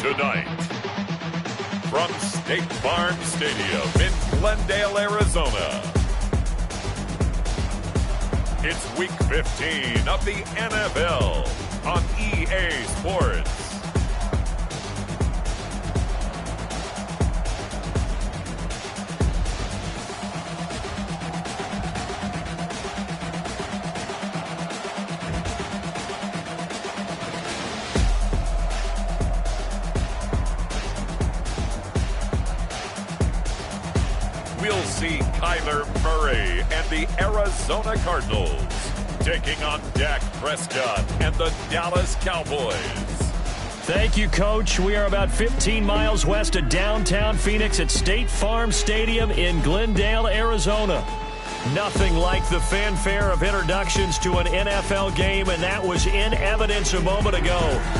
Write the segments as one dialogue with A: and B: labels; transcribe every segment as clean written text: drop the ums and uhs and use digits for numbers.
A: Tonight, from State Farm Stadium in Glendale, Arizona, it's Week 15 of the NFL on EA Sports. We'll see Kyler Murray and the Arizona Cardinals taking on Dak Prescott and the Dallas Cowboys.
B: Thank you, Coach. We are about 15 miles west of downtown Phoenix at State Farm Stadium in Glendale, Arizona. Nothing like the fanfare of introductions to an NFL game, and that was in evidence a moment ago.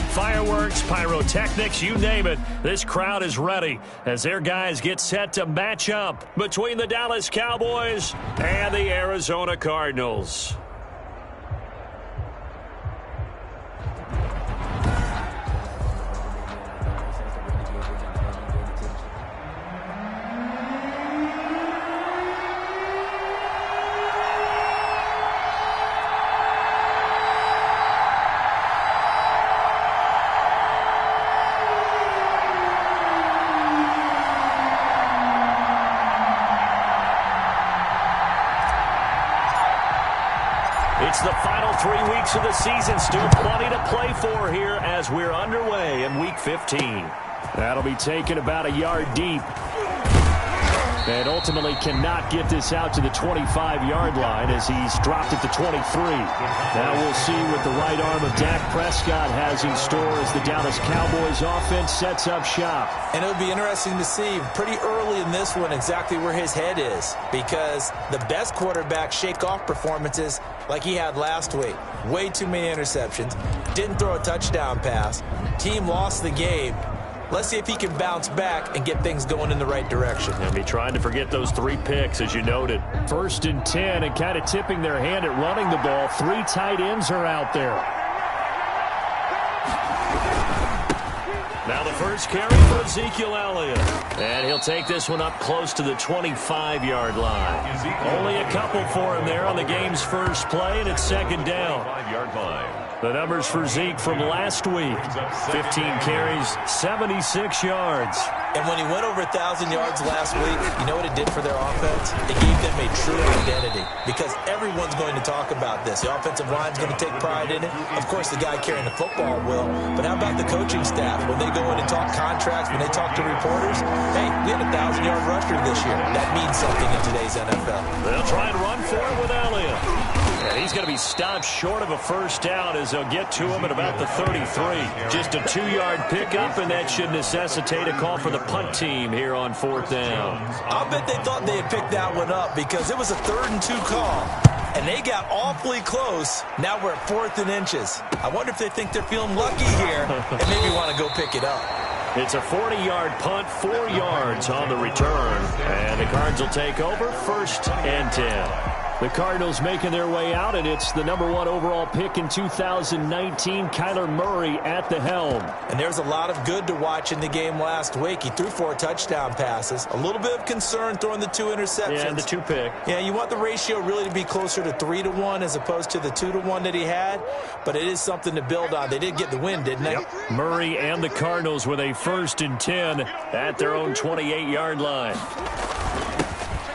B: Fireworks, pyrotechnics, you name it. This crowd is ready as their guys get set to match up between the Dallas Cowboys and the Arizona Cardinals. It's the final 3 weeks of the season. Still plenty to play for here as we're underway in Week 15. That'll be taken about a yard deep. And ultimately cannot get this out to the 25-yard line as he's dropped it to 23. Now we'll see what the right arm of Dak Prescott has in store as the Dallas Cowboys offense sets up shop.
C: And it'll be interesting to see pretty early in this one exactly where his head is, because the best quarterback shake-off performances like he had last week. Way too many interceptions. Didn't throw a touchdown pass. Team lost the game. Let's see if he can bounce back and get things going in the right direction.
B: They'll be trying to forget those 3 picks, as you noted. 1st and 10, and kind of tipping their hand at running the ball. 3 tight ends are out there. Now the first carry for Ezekiel Elliott. And he'll take this one up close to the 25-yard line. Only a couple for him there on the game's first play, and it's 2nd down.
A: 5-yard line.
B: The numbers for Zeke from last week. 15 carries, 76 yards.
C: And when he went over 1,000 yards last week, you know what it did for their offense? It gave them a true identity, because everyone's going to talk about this. The offensive line's going to take pride in it. Of course, the guy carrying the football will. But how about the coaching staff? When they go in and talk contracts, when they talk to reporters, hey, we had a 1,000-yard rusher this year. That means something in today's NFL.
B: They'll try and run for it with Elliott. And he's going to be stopped short of a first down as they'll get to him at about the 33. Just a 2-yard pickup, and that should necessitate a call for the punt team here on 4th down.
C: I'll bet they thought they had picked that one up because it was a 3rd and 2 call. And they got awfully close. Now we're at 4th and inches. I wonder if they think they're feeling lucky here and maybe want to go pick it up.
B: It's a 40-yard punt, 4 yards on the return. And the Cards will take over 1st and 10. The Cardinals making their way out, and it's the #1 overall pick in 2019, Kyler Murray at the helm.
C: And there's a lot of good to watch in the game last week. He threw 4 touchdown passes. A little bit of concern throwing the 2 interceptions.
B: Yeah, and the 2 pick.
C: Yeah, you want the ratio really to be closer to 3-1 as opposed to the 2-1 that he had, but it is something to build on. They did get the win, didn't they?
B: Yep. Murray and the Cardinals with a 1st and 10 at their own 28-yard line.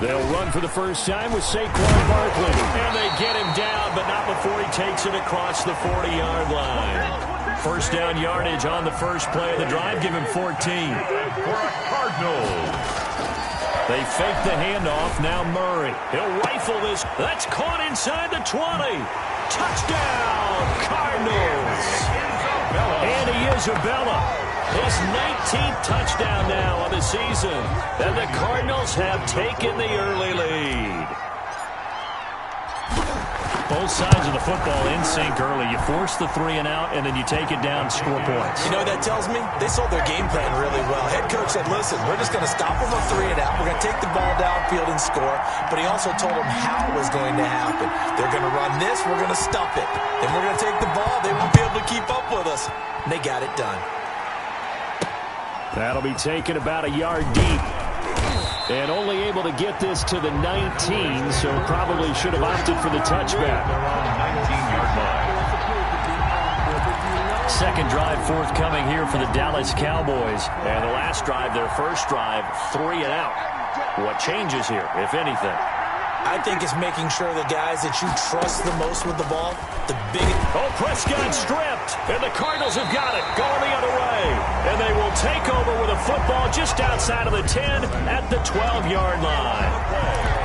B: They'll run for the first time with Saquon Barkley. And they get him down, but not before he takes it across the 40-yard line. First down yardage on the first play of the drive. Give him 14.
A: For a Cardinals.
B: They fake the handoff. Now Murray. He'll rifle this. That's caught inside the 20. Touchdown, Cardinals. And Isabella. His 19th touchdown now of the season. And the Cardinals have taken the early lead. Both sides of the football in sync early. You force the 3 and out, and then you take it down, score points.
C: You know what that tells me? They sold their game plan really well. Head coach said, listen, we're just going to stop them on 3 and out. We're going to take the ball downfield and score. But he also told them how it was going to happen. They're going to run this. We're going to stop it. Then we're going to take the ball. They won't be able to keep up with us. And they got it done.
B: That'll be taken about a yard deep. And only able to get this to the 19, so probably should have opted for the touchback.
A: 19-yard line.
B: Second drive forthcoming here for the Dallas Cowboys. And the last drive, their first drive, 3 and out. What changes here, if anything?
C: I think it's making sure the guys that you trust the most with the ball, the biggest.
B: Oh, Prescott stripped, and the Cardinals have got it, going the other way. And they will take over with a football just outside of the 10 at the 12-yard line.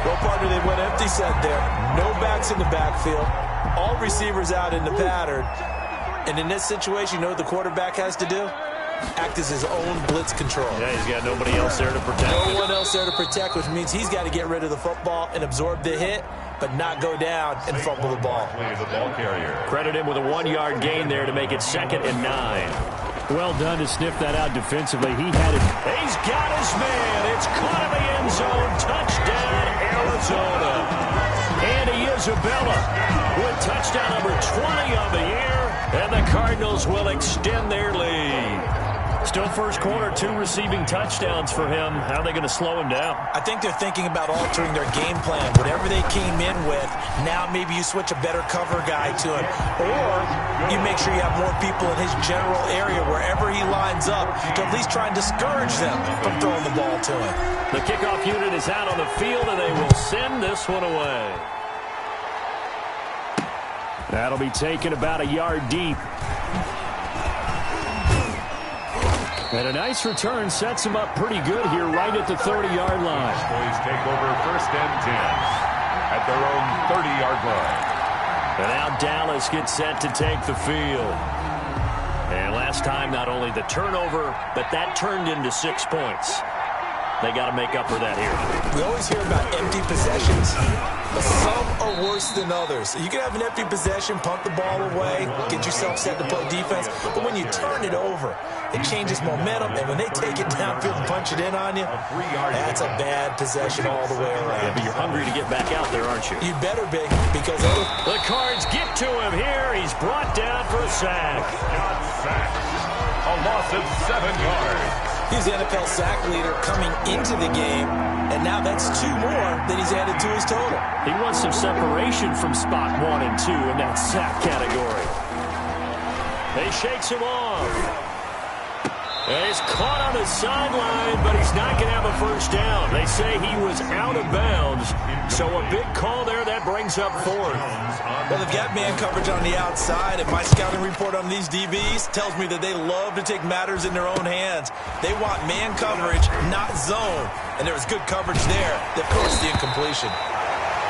C: Well, partner, they went empty set there. No backs in the backfield. All receivers out in the pattern. And in this situation, you know what the quarterback has to do? Act as his own blitz control.
B: Yeah, he's got nobody else there to protect.
C: No one else there to protect, which means he's got to get rid of the football and absorb the hit, but not go down and fumble the ball.
B: Credit him with a 1-yard gain there to make it 2nd and 9. Well done to sniff that out defensively. He had it. He's got his man. It's caught in the end zone. Touchdown, Arizona. Andy Isabella with touchdown number 20 of the year, and the Cardinals will extend their lead. Still first quarter, 2 receiving touchdowns for him. How are they going to slow him down?
C: I think they're thinking about altering their game plan. Whatever they came in with, now maybe you switch a better cover guy to him. Or you make sure you have more people in his general area wherever he lines up to at least try and discourage them from throwing the ball to him.
B: The kickoff unit is out on the field, and they will send this one away. That'll be taken about a yard deep. And a nice return sets him up pretty good here right at the 30-yard line.
A: Boys take over 1st and 10 at their own 30-yard line.
B: And now Dallas gets set to take the field. And last time, not only the turnover, but that turned into 6 points. They got to make up for that here.
C: We always hear about empty possessions, but some are worse than others. You can have an empty possession, punt the ball away, get yourself set to play defense, but when you turn it over, it changes momentum, and when they take it downfield and punch it in on you, that's a bad possession all the way around.
B: Yeah, but you're hungry to get back out there, aren't you?
C: You better be, because
B: the Cards get to him here. He's brought down for a sack.
A: Got sacked. A loss of 7 yards.
C: He's the NFL sack leader coming into the game, and now that's 2 more that he's added to his total.
B: He wants some separation from spot 1 and 2 in that sack category. He shakes him off. And he's caught on the sideline, but he's not going to have a first down. They say he was out of bounds, so a big call there that brings up 4th.
C: Well, they've got man coverage on the outside, and my scouting report on these DBs tells me that they love to take matters in their own hands. They want man coverage, not zone, and there was good coverage there that forced the incompletion.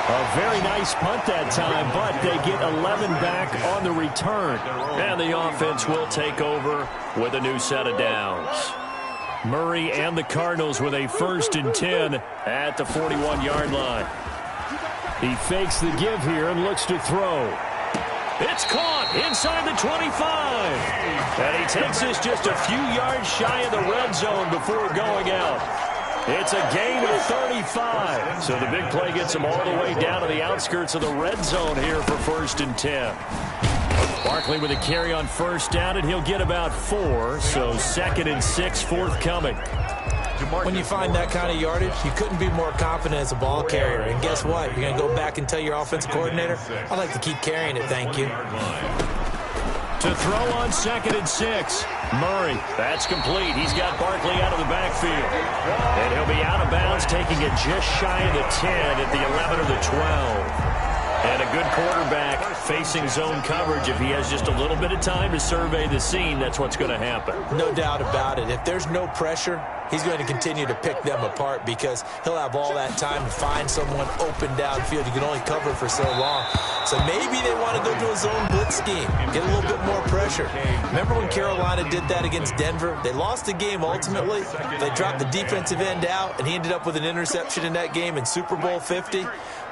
B: A very nice punt that time, but they get 11 back on the return. And the offense will take over with a new set of downs. Murray and the Cardinals with a 1st and 10 at the 41-yard line. He fakes the give here and looks to throw. It's caught inside the 25. And he takes us just a few yards shy of the red zone before going out. It's a gain of 35. So the big play gets him all the way down to the outskirts of the red zone here for 1st and 10. Barkley with a carry on 1st down, and he'll get about 4. So 2nd and 6 forthcoming.
C: When you find that kind of yardage, you couldn't be more confident as a ball carrier. And guess what? You're going to go back and tell your offensive coordinator, I'd like to keep carrying it, thank you.
B: To throw on 2nd and 6. Murray, that's complete. He's got Barkley out of the backfield. And he'll be out of bounds, taking it just shy of the 10 at the 11 or the 12. And a good quarterback facing zone coverage. If he has just a little bit of time to survey the scene, that's what's going to happen.
C: No doubt about it. If there's no pressure, he's going to continue to pick them apart because he'll have all that time to find someone open downfield. You can only cover for so long. So maybe they want to go to a zone blitz scheme, get a little bit more pressure. Remember when Carolina did that against Denver? They lost the game ultimately. They dropped the defensive end out, and he ended up with an interception in that game in Super Bowl 50.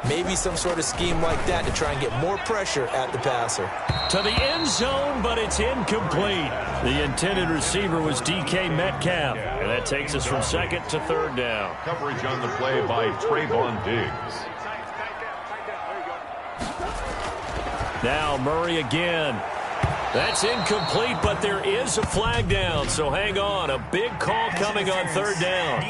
C: Maybe some sort of scheme like that to try and get more pressure at the passer.
B: To the end zone, but it's incomplete. The intended receiver was DK Metcalf, and that takes us from 2nd to 3rd down.
A: Coverage on the play by Trayvon Diggs.
B: Now Murray again. That's incomplete, but there is a flag down, so hang on. A big call coming on third down.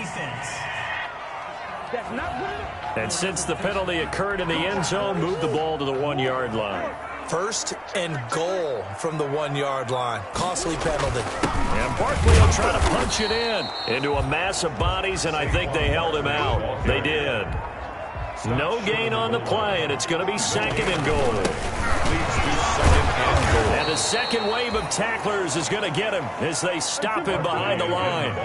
B: And since the penalty occurred in the end zone, move the ball to the 1-yard line.
C: First and goal from the 1-yard line. Costly penalty.
B: And Barkley will try to punch it into a mass of bodies, and I think they held him out. They did. No gain on the play, and it's going to be second and goal. And the second wave of tacklers is going to get him as they stop him behind the line.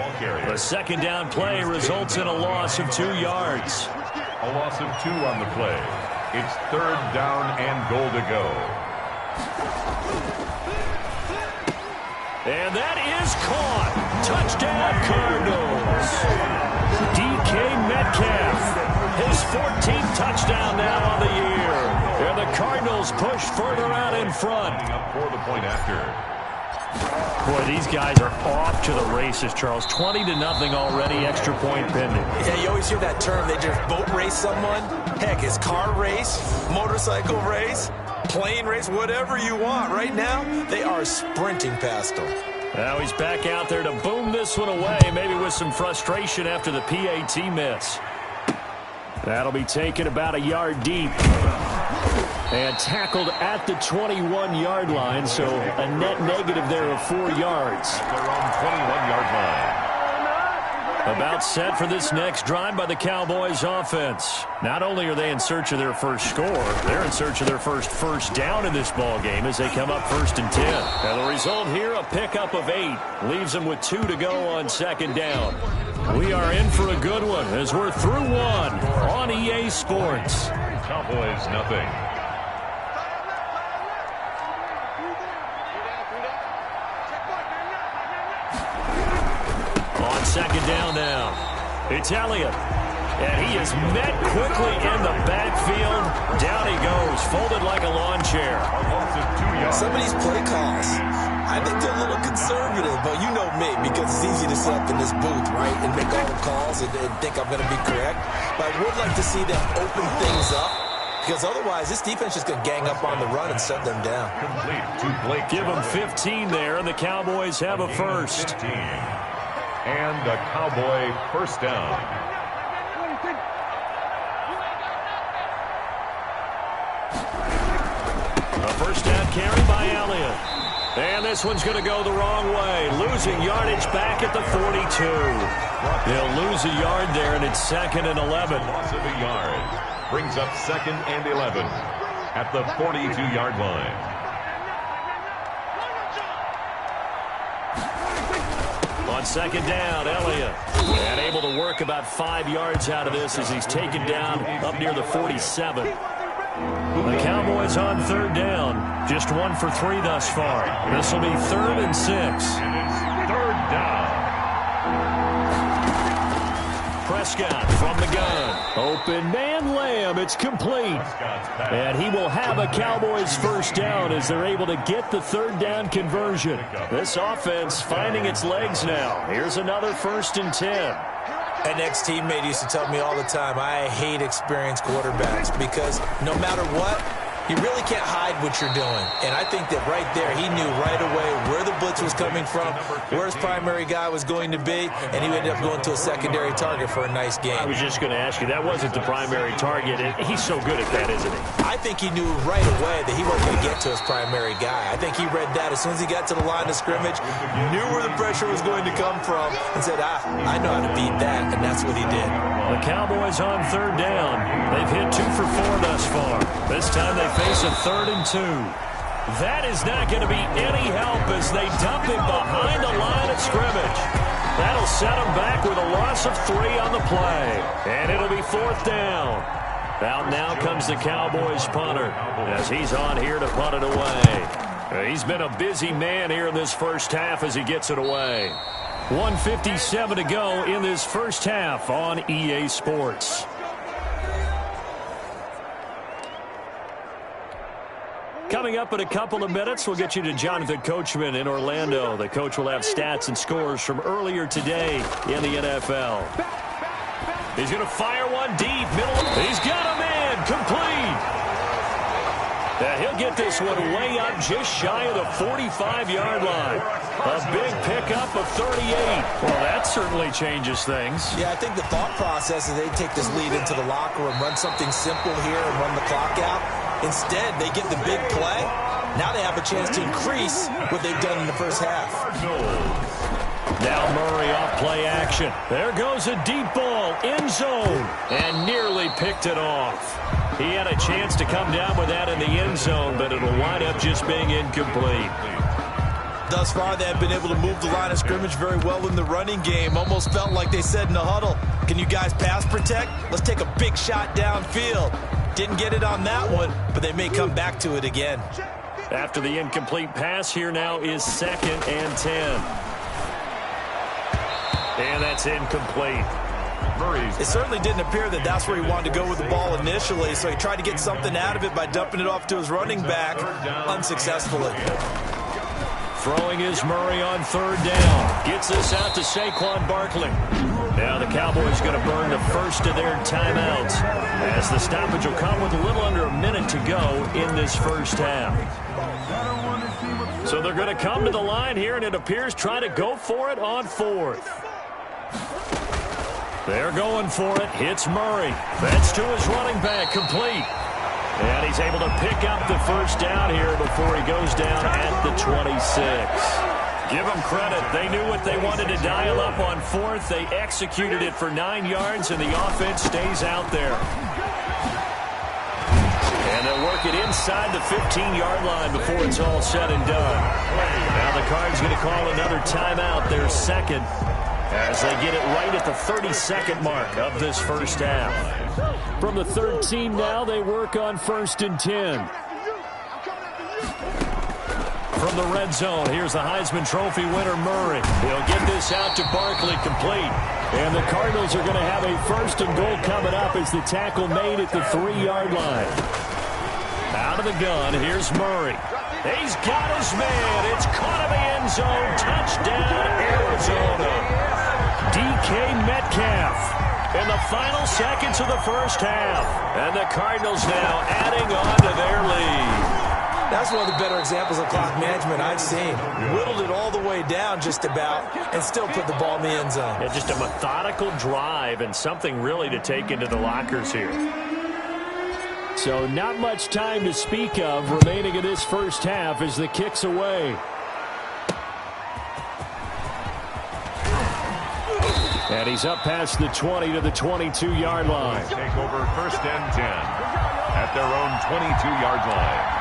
B: The second down play results in a loss of 2 yards.
A: A loss of 2 on the play. It's third down and goal to go.
B: And that is caught. Touchdown, Cardinals. DK Metcalf. His 14th touchdown now on the year. And the Cardinals push further out in front.
A: Up for the point after.
B: Boy, these guys are off to the races, Charles. 20-0 already, extra point pending.
C: Yeah, you always hear that term. They just boat race someone. Heck, it's car race, motorcycle race, plane race, whatever you want. Right now, they are sprinting past them.
B: Now he's back out there to boom this one away, maybe with some frustration after the PAT miss. That'll be taken about a yard deep. And tackled at the 21-yard line, so a net negative there of 4 yards.
A: Their own 21-yard line.
B: About set for this next drive by the Cowboys offense. Not only are they in search of their first score, they're in search of their first down in this ball game as they come up 1st and 10. And the result here, a pickup of 8. Leaves them with 2 to go on second down. We are in for a good one as we're through 1 on EA Sports.
A: Cowboys nothing.
B: On second down now, it's Elliott. And he is met quickly in the backfield. Down he goes, folded like a lawn chair.
C: Some of these play calls, I think they're a little conservative, but you know me, because it's easy to sit up in this booth, right, and make all the calls and think I'm going to be correct. But I would like to see them open things up, because otherwise this defense is going to gang up on the run and shut them down.
A: Complete to Blake.
B: Give them 15 there, and the Cowboys have a first.
A: 15. And a Cowboy first down.
B: A first down carry by Elliott. And this one's going to go the wrong way. Losing yardage back at the 42. They'll lose a yard there, and it's 2nd and 11.
A: Loss of a yard. Brings up 2nd and 11 at the 42-yard line.
B: On second down, Elliott. And able to work about 5 yards out of this as he's taken down up near the 47. The Cowboys on third down. Just 1 for 3 thus far. This will be 3rd and 6.
A: And it's third down.
B: Prescott from the gun. Open man, Lamb. It's complete. And he will have a Cowboys first down as they're able to get the third down conversion. This offense finding its legs now. Here's another 1st and 10.
C: An ex-teammate used to tell me all the time, I hate experienced quarterbacks because no matter what, you really can't hide what you're doing. And I think that right there, he knew right away where the blitz was coming from, where his primary guy was going to be, and he ended up going to a secondary target for a nice game.
B: I was just going to ask you, that wasn't the primary target. He's so good at that, isn't he?
C: I think he knew right away that he wasn't going to get to his primary guy. I think he read that as soon as he got to the line of scrimmage, knew where the pressure was going to come from, and said, I know how to beat that, and that's what he did.
B: The Cowboys on third down. They've hit 2 for 4 thus far. This time they face a 3rd and 2. That is not going to be any help as they dump him behind the line of scrimmage. That'll set him back with a loss of 3 on the play. And it'll be 4th down. Out now comes the Cowboys punter as he's on here to punt it away. He's been a busy man here in this first half as he gets it away. 1:57 to go in this first half on EA Sports. Coming up in a couple of minutes, we'll get you to Jonathan Coachman in Orlando. The coach will have stats and scores from earlier today in the NFL. He's going to fire one deep, middle. He's got a man, complete. He'll get this one way up just shy of the 45-yard line. A big pickup of 38. Well, that certainly changes things.
C: Yeah, I think the thought process is they take this lead into the locker room, run something simple here and run the clock out. Instead, they get the big play. Now they have a chance to increase what they've done in the first half.
B: Now Murray off play action. There goes a deep ball, end zone, and nearly picked it off. He had a chance to come down with that in the end zone, but it'll wind up just being incomplete.
C: Thus far, they have been able to move the line of scrimmage very well in the running game. Almost felt like they said in the huddle, can you guys pass protect? Let's take a big shot downfield. Didn't get it on that one, but they may come back to it again.
B: After the incomplete pass, here now is 2nd and 10. And that's incomplete.
C: It certainly didn't appear that that's where he wanted to go with the ball initially, so he tried to get something out of it by dumping it off to his running back unsuccessfully.
B: Throwing is Murray on 3rd down. Gets this out to Saquon Barkley. Now the Cowboys going to burn the first of their timeouts as the stoppage will come with a little under a minute to go in this first half. So they're going to come to the line here, and it appears trying to go for it on 4th. They're going for it. Hits Murray. That's to his running back. Complete. And he's able to pick up the first down here before he goes down at the 26. Give them credit. They knew what they wanted to dial up on 4th. They executed it for 9 yards, and the offense stays out there. And they'll work it inside the 15-yard line before it's all said and done. Now the Cards going to call another timeout, their 2nd, as they get it right at the 32nd mark of this first half. From the 13 now, they work on 1st and 10. From the red zone, here's the Heisman Trophy winner, Murray. He'll get this out to Barkley, complete. And the Cardinals are going to have a 1st and goal coming up as the tackle made at the 3-yard line. Out of the gun, here's Murray. He's got his man. It's caught in the end zone. Touchdown, Arizona. DK Metcalf in the final seconds of the first half. And the Cardinals now adding on to their lead.
C: That's one of the better examples of clock management I've seen. Whittled it all the way down just about and still put the ball in the end zone.
B: Yeah, just a methodical drive and something really to take into the lockers here. So not much time to speak of remaining in this first half as the kick's away. And he's up past the 20 to the 22-yard line.
A: Take over 1st and 10 at their own 22-yard line.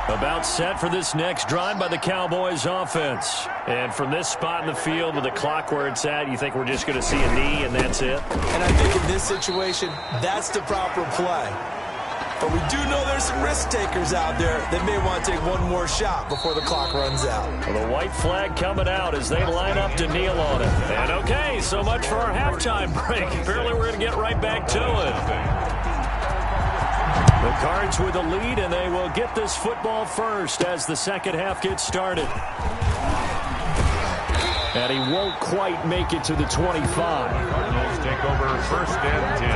B: About set for this next drive by the Cowboys offense. And from this spot in the field with the clock where it's at, you think we're just going to see a knee and that's it?
C: And I think in this situation, that's the proper play. But we do know there's some risk takers out there that may want to take one more shot before the clock runs out.
B: Well, the white flag coming out as they line up to kneel on it. And okay, so much for our halftime break. Apparently we're going to get right back to it. The Cards with the lead, and they will get this football first as the second half gets started. And he won't quite make it to the 25.
A: Cardinals take over 1st and 10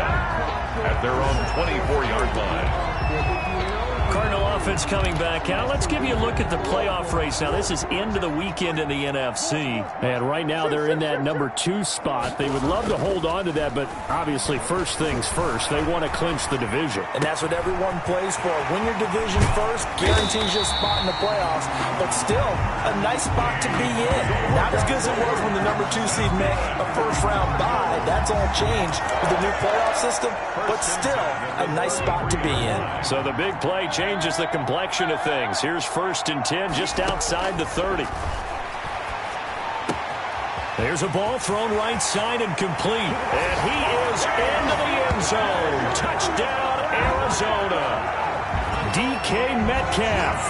A: at their own 24-yard line.
B: Cardinal offense coming back out. Let's give you a look at the playoff race. Now, this is end of the weekend in the NFC. And right now, they're in that number 2 spot. They would love to hold on to that, but obviously, first things first, they want to clinch the division.
C: And that's what everyone plays for. Win your division first, guarantees you a spot in the playoffs, but still a nice spot to be in. Not as good as it was when the number 2 seed made a first-round bye. That's all changed with the new playoff system, but still a nice spot to be in.
B: So the big play changes the complexion of things. Here's 1st and 10 just outside the 30. There's a ball thrown right side and complete. And he is into the end zone. Touchdown, Arizona. DK Metcalf.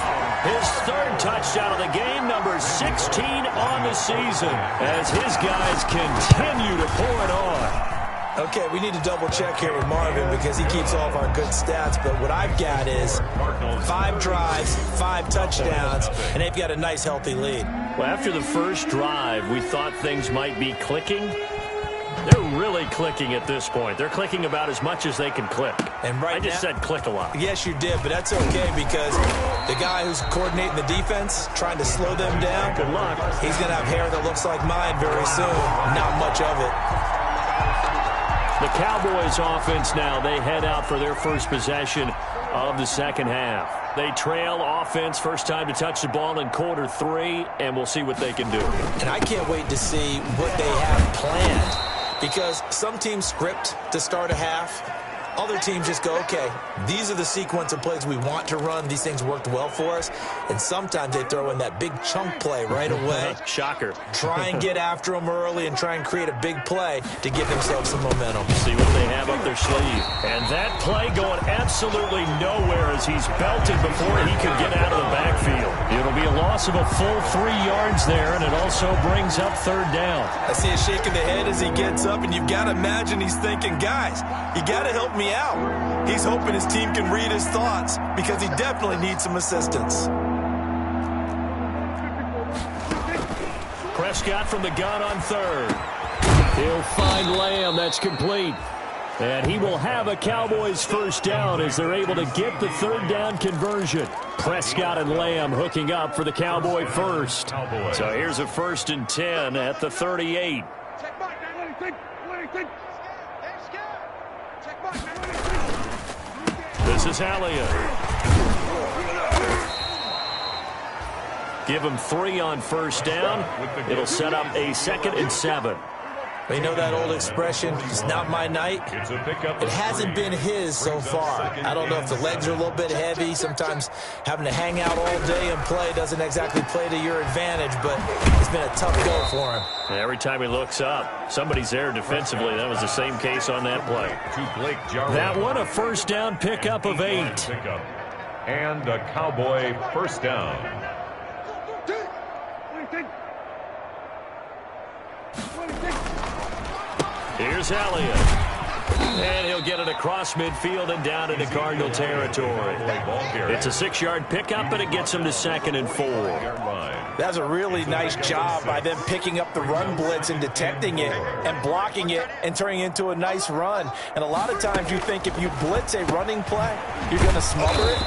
B: His 3rd touchdown of the game, number 16 on the season, as his guys continue to pour it on.
C: Okay, we need to double-check here with Marvin because he keeps all of our good stats, but what I've got is 5 drives, 5 touchdowns, and they've got a nice, healthy lead.
B: Well, after the first drive, we thought things might be clicking. They're really clicking at this point. They're clicking about as much as they can click.
C: And
B: I just said click a lot.
C: Yes, you did, but that's okay because the guy who's coordinating the defense, trying to slow them down,
B: Good luck.
C: he's going to have hair that looks like mine very soon. Not much of it.
B: The Cowboys offense now, they head out for their first possession of the second half. They trail offense, first time to touch the ball in quarter 3, and we'll see what they can do.
C: And I can't wait to see what they have planned because some teams script to start a half. Other teams just go, okay, these are the sequence of plays we want to run. These things worked well for us. And sometimes they throw in that big chunk play right away.
B: Shocker.
C: Try and get after them early and try and create a big play to give themselves some momentum.
B: See what they have up their sleeve. And that play going absolutely nowhere as he's belted before he could get out of the backfield. It'll be a loss of a full 3 yards there, and it also brings up third down.
C: I see a shake of the head as he gets up, and you've got to imagine he's thinking, guys, you got to help me out. He's hoping his team can read his thoughts because he definitely needs some assistance.
B: Prescott from the gun on third. He'll find Lamb. That's complete. And he will have a Cowboys first down as they're able to get the third down conversion. Prescott and Lamb hooking up for the Cowboy first. So here's a 1st and 10 at the 38. This is Elliott. Give him 3 on first down. It'll set up a 2nd and 7.
C: You know that old expression, it's not my night? It hasn't been his so far. I don't know if the legs are a little bit heavy. Sometimes having to hang out all day and play doesn't exactly play to your advantage, but it's been a tough go for him.
B: And every time he looks up, somebody's there defensively. That was the same case on that play. That one, a first down pickup of 8.
A: And a Cowboy first down.
B: Here's Elliott. And he'll get it across midfield and down into Cardinal territory. It's a 6-yard pickup, but it gets him to 2nd and 4.
C: That's a really nice job by them picking up the run blitz and detecting it and blocking it and turning it into a nice run. And a lot of times you think if you blitz a running play, you're going to smother it.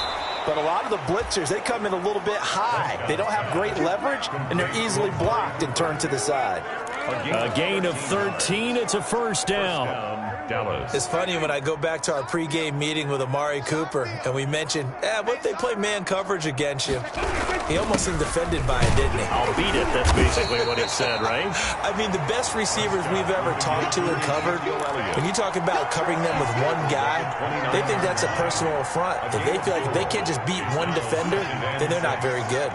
C: But a lot of the blitzers, they come in a little bit high. They don't have great leverage, and they're easily blocked and turned to the side.
B: A gain of 13. It's a first down.
C: It's funny when I go back to our pregame meeting with Amari Cooper, and we mentioned, what if they play man coverage against you? He almost seemed offended by it, didn't he?
B: I'll beat it. That's basically what he said, right?
C: I mean, the best receivers we've ever talked to and covered, when you talk about covering them with one guy, they think that's a personal affront. If they feel like if they can't just beat one defender, then they're not very good.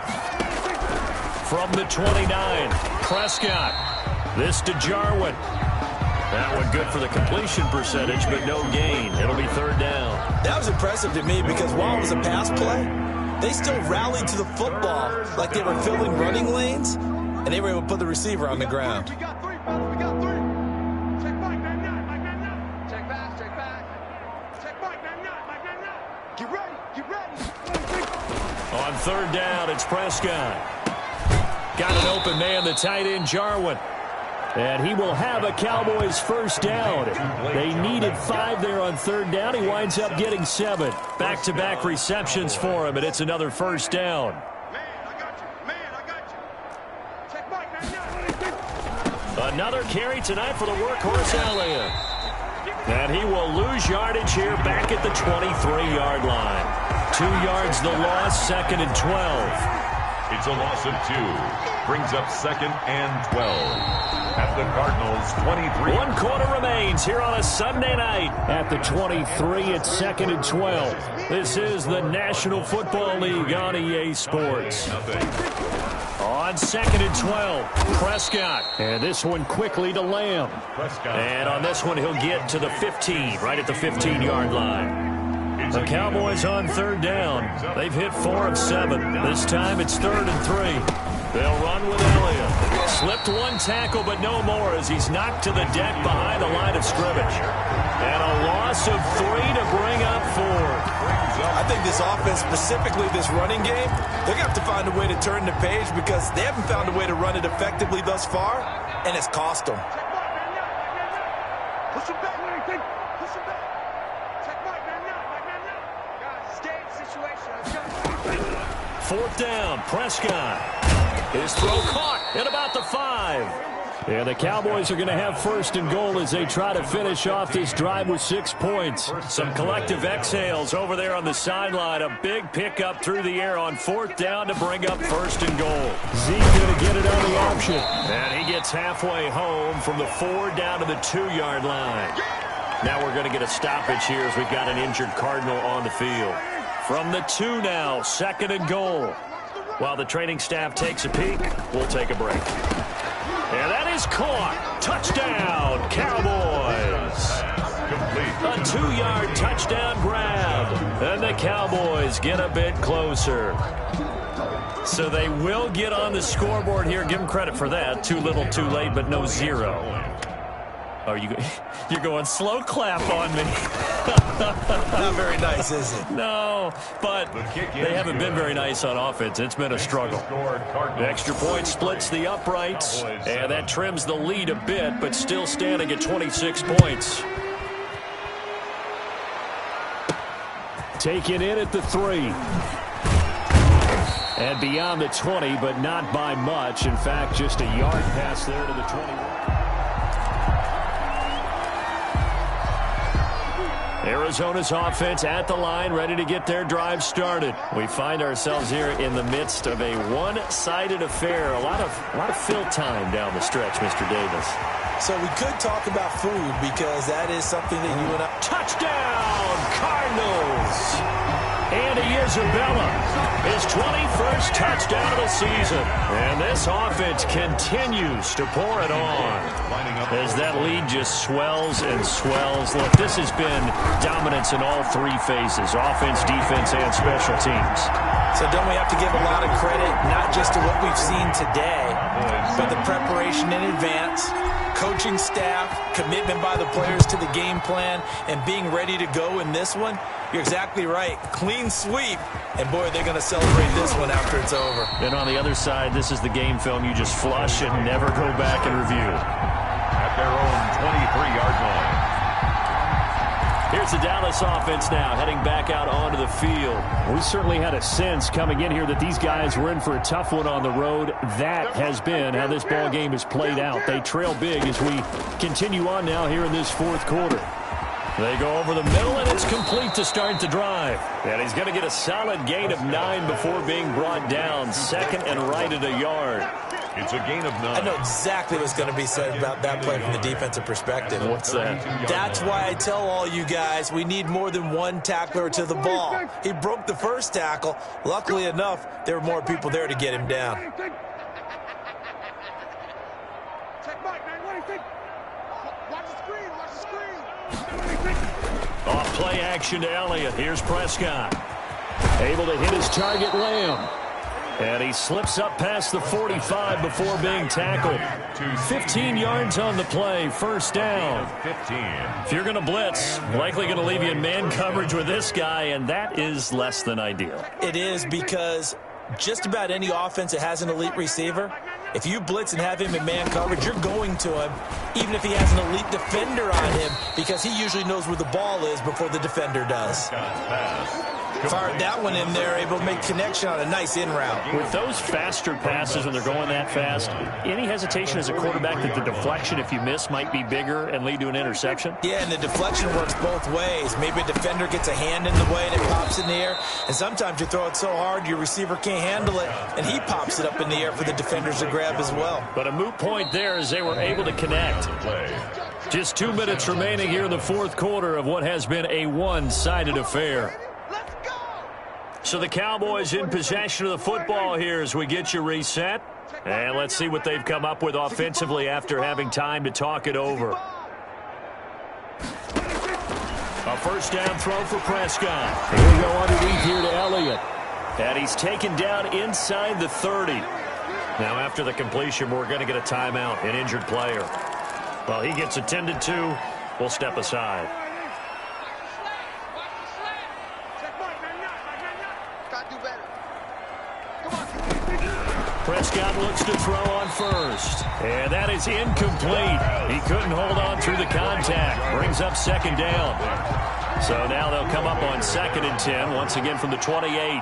B: From the 29, Prescott. This to Jarwin. That one good for the completion percentage, but no gain. It'll be third down.
C: That was impressive to me because while it was a pass play, they still rallied to the football like they were filling running lanes, and they were able to put the receiver on the ground.
D: We got 3, brother. We got 3. Check back, man, not. Check back, check back. Check back, man, not. Get ready, get ready.
B: On third down, it's Prescott. Got an open man, the tight end, Jarwin. And he will have a Cowboys first down. They needed 5 there on third down. He winds up getting 7. Back-to-back receptions for him, and it's another first down.
D: Man, I got you. Man, I got you. Check back, man,
B: Another carry tonight for the workhorse Elliott. And he will lose yardage here back at the 23-yard line. 2 yards the loss, 2nd and 12.
A: It's a loss of 2. Brings up 2nd and 12. At the Cardinals' 23.
B: 1 quarter remains here on a Sunday night. At the 23, it's 2nd and 12. This is the National Football League on EA Sports. On 2nd and 12, Prescott. And this one quickly to Lamb. And on this one, he'll get to the 15, right at the 15-yard line. The Cowboys on third down. They've hit 4 of 7. This time it's 3rd and 3. They'll run with Elliott. Slipped 1 tackle, but no more as he's knocked to the deck behind the line of scrimmage. And a loss of 3 to bring up 4.
C: I think this offense, specifically this running game, they're going to have to find a way to turn the page because they haven't found a way to run it effectively thus far, and it's cost them.
D: Push him back. Push him back. Check Mike, man, now. Guys, stay in situation. Let's go.
B: 4th down, Prescott. His throw caught at about the 5. And the Cowboys are going to have 1st and goal as they try to finish off this drive with 6 points. Some collective exhales over there on the sideline. A big pickup through the air on 4th down to bring up 1st and goal. Zeke going to get it on the option. And he gets halfway home from the 4 down to the 2-yard line. Now we're going to get a stoppage here as we've got an injured Cardinal on the field. From the 2 now, 2nd and goal. While the training staff takes a peek, we'll take a break. And that is caught. Touchdown, Cowboys. A 2-yard touchdown grab. And the Cowboys get a bit closer. So they will get on the scoreboard here. Give them credit for that. Too little, too late, but no 0. Oh, you're going slow clap on me.
C: Not very nice, is it?
B: No, but they haven't been very nice on offense. It's been a struggle. The extra point splits the uprights, and that trims the lead a bit, but still standing at 26 points. Taken in at the 3. And beyond the 20, but not by much. In fact, just a yard pass there to the 21. Arizona's offense at the line, ready to get their drive started. We find ourselves here in the midst of a one-sided affair. A lot of fill time down the stretch, Mr. Davis.
C: So we could talk about food because that is something that you and I...
B: Touchdown, Cardinals! Andy Isabella, his 21st touchdown of the season. And this offense continues to pour it on as that lead just swells and swells. Look, this has been dominance in all 3 phases, offense, defense, and special teams.
C: So don't we have to give a lot of credit, not just to what we've seen today, but the preparation in advance, coaching staff, commitment by the players to the game plan, and being ready to go in this one? You're exactly right. Clean sweep. And, boy, they're going to celebrate this one after it's over.
B: And on the other side, this is the game film you just flush and never go back and review.
A: At their own 23-yard line.
B: Here's the Dallas offense now, heading back out onto the field. We certainly had a sense coming in here that these guys were in for a tough one on the road. That has been how this ball game has played out. They trail big as we continue on now here in this 4th quarter. They go over the middle, and it's complete to start the drive. And he's going to get a solid gain of 9 before being brought down. 2nd and right at a yard.
A: It's a gain of 9.
C: I know exactly what's going to be said about that play from the defensive perspective.
B: What's that?
C: That's why I tell all you guys we need more than one tackler to the ball. He broke the first tackle. Luckily enough, there were more people there to get him down.
D: Check Mike, man. What do you think? Watch the screen. Watch the screen.
B: Off play action to Elliott. Here's Prescott. Able to hit his target, Lamb. And he slips up past the 45 before being tackled. 15 yards on the play, 1st down.
A: 15.
B: If you're going to blitz, likely going to leave you in man coverage with this guy, and that is less than ideal.
C: It is because just about any offense that has an elite receiver, if you blitz and have him in man coverage, you're going to him, even if he has an elite defender on him, because he usually knows where the ball is before the defender does. Fired that one in there, able to make connection on a nice in route.
B: With those faster passes when they're going that fast, any hesitation as a quarterback that the deflection, if you miss, might be bigger and lead to an interception?
C: Yeah, and the deflection works both ways. Maybe a defender gets a hand in the way and it pops in the air, and sometimes you throw it so hard your receiver can't handle it, and he pops it up in the air for the defenders to grab as well.
B: But a moot point there as they were able to connect. Just 2 minutes remaining here in the 4th quarter of what has been a one-sided affair. So the Cowboys in possession of the football here as we get you reset. And let's see what they've come up with offensively after having time to talk it over. A 1st down throw for Prescott. He'll go underneath here to Elliott. And he's taken down inside the 30. Now after the completion, we're going to get a timeout, an injured player. Well, he gets attended to. We'll step aside. Prescott looks to throw on first. And that is incomplete. He couldn't hold on through the contact. Brings up second down. So now they'll come up on 2nd and 10, once again from the 28.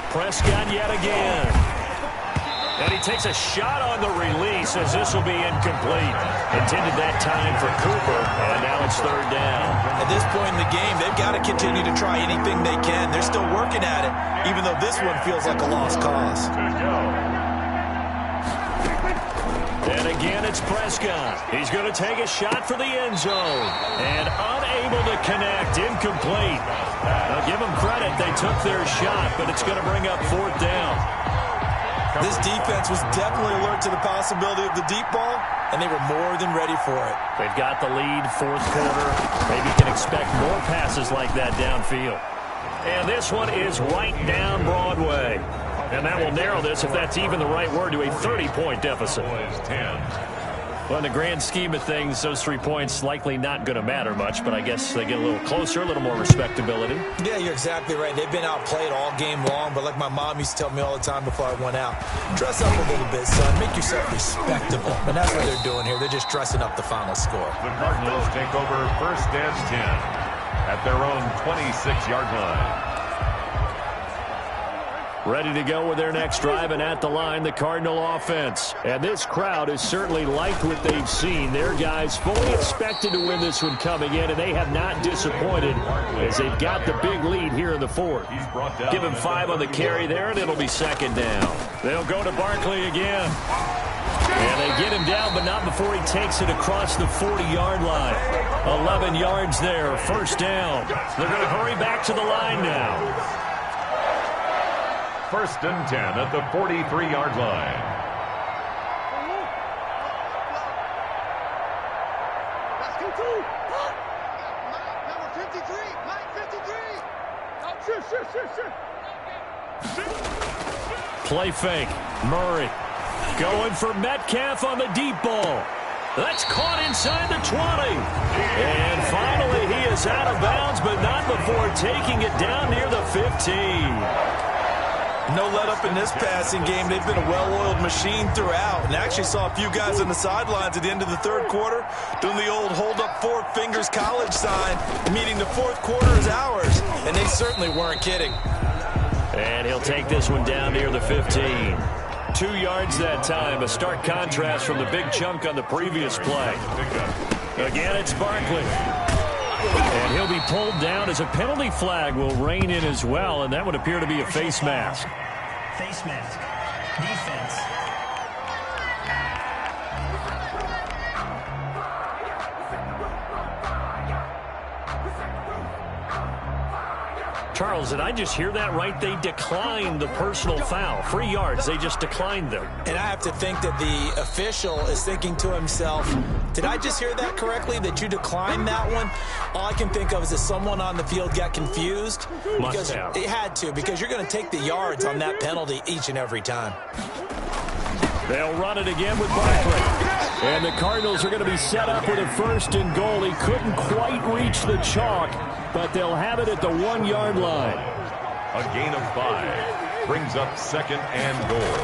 B: Prescott yet again. And he takes a shot on the release as this will be incomplete. Intended that time for Cooper, and now it's 3rd down.
C: At this point in the game, they've got to continue to try anything they can. They're still working at it, even though this one feels like a lost cause.
B: And again, it's Prescott. He's going to take a shot for the end zone. And unable to connect, incomplete. Now, give them credit, they took their shot, but it's going to bring up 4th down.
C: This defense was definitely alert to the possibility of the deep ball, and they were more than ready for it.
B: They've got the lead, 4th quarter. Maybe can expect more passes like that downfield. And this one is right down Broadway. And that will narrow this, if that's even the right word, to a 30-point deficit. Well, in the grand scheme of things, those 3 points likely not going to matter much, but I guess they get a little closer, a little more respectability.
C: Yeah, you're exactly right. They've been outplayed all game long, but like my mom used to tell me all the time before I went out, dress up a little bit, son. Make yourself respectable. And that's what they're doing here. They're just dressing up the final score.
A: The Cardinals take over 1st and 10 at their own 26-yard line.
B: Ready to go with their next drive, and at the line, the Cardinal offense. And this crowd has certainly liked what they've seen. Their guys fully expected to win this one coming in, and they have not disappointed as they've got the big lead here in the 4th. Give him 5 on the carry there, and it'll be 2nd down. They'll go to Barkley again. And they get him down, but not before he takes it across the 40-yard line. 11 yards there, 1st down. They're going to hurry back to the line now.
A: 1st and 10 at the 43-yard line.
D: Let's go to number 53. Mike 53.
B: Play fake. Murray going for Metcalf on the deep ball. That's caught inside the 20. And finally, he is out of bounds, but not before taking it down near the 15.
C: No let up in this passing game. They've been a well-oiled machine throughout, and actually saw a few guys on the sidelines at the end of the 3rd quarter doing the old hold up 4 fingers college sign, meaning the 4th quarter is ours, and they certainly weren't kidding.
B: And he'll take this one down near the 15. 2 yards that time, a stark contrast from the big chunk on the previous play. Again, it's Barkley. And he'll be pulled down as a penalty flag will rein in as well, and that would appear to be a face mask.
E: Face mask. Defense.
B: Charles, did I just hear that right? They declined the personal foul. 3 yards, they just declined them.
C: And I have to think that the official is thinking to himself, did I just hear that correctly, that you declined that one? All I can think of is that someone on the field got confused.
B: Must have.
C: It had to, because you're going to take the yards on that penalty each and every time.
B: They'll run it again with Barkley. And the Cardinals are going to be set up with a 1st and goal. He couldn't quite reach the chalk, but they'll have it at the 1-yard line.
A: A gain of 5 brings up 2nd and goal.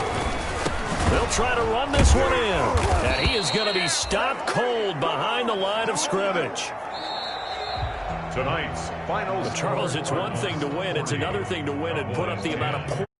B: They'll try to run this one in. And he is going to be stopped cold behind the line of scrimmage.
A: Tonight's final.
B: Charles, it's one thing to win. It's another thing to win and put up the amount of points.